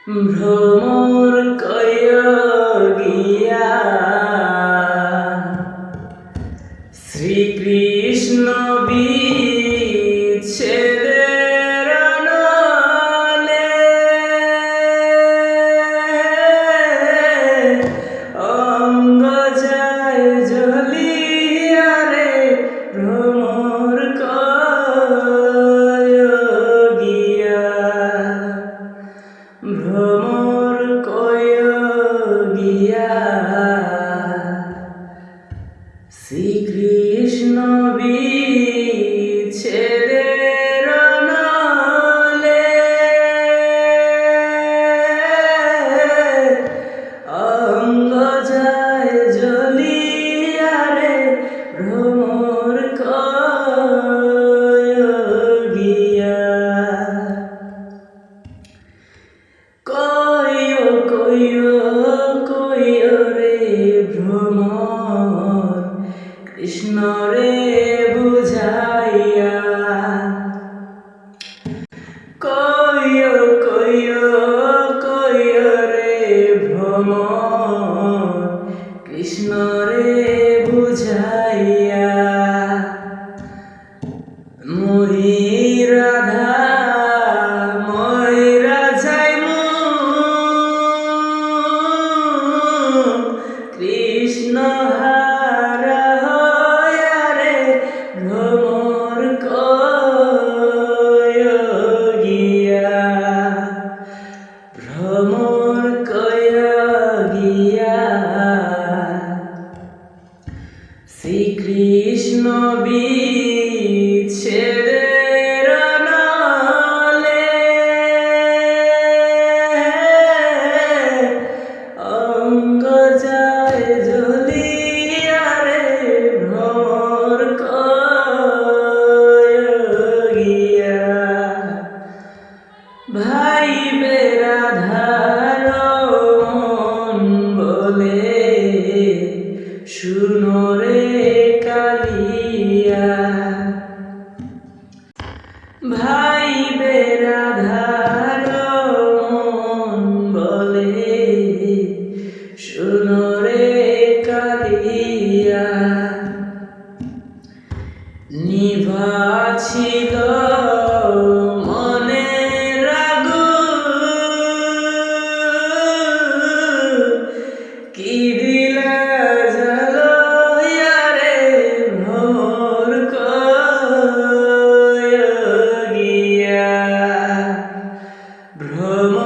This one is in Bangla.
ভ্রমর কয় গিয়া শ্রীকৃষ্ণ বিচ্ছেদের নলে অঙ্গ যায় জ্বলিয়া রে ভ্রমর কয় গিয়া ভ্রমর কয় গিয়া শ্রীকৃষ্ণ বিচ্ছেদের নলে অঙ্গ যায় জ্বলিয়া রে ভ্রমর কয় গিয়া কয় রে ভ্রমর কৃষ্ণ রে বুঝাইয়া কয় রে ভ্রমর কৃষ্ণ রে বুঝাইয়া মই রাধা কৃষ্ণ হারা হইয়া রে ভ্রমর কয় গিয়া ভ্রমর কয় গিয়া শ্রীকৃষ্ণ বিচ্ছেদের নলে অঙ্গ যায় জ্বলিয়া রে ভ্রমর কয় গিয়া ভাইবে রাধার মন বলে শুনো রে কালিয়া ভাইবে রাধার মন বলে শুনো রে কালিয়া নিভা ছিল মনের আগুন কি দিলা জ্বালাইয়া রে ভ্রমর কয় গিয়া ভ্রমর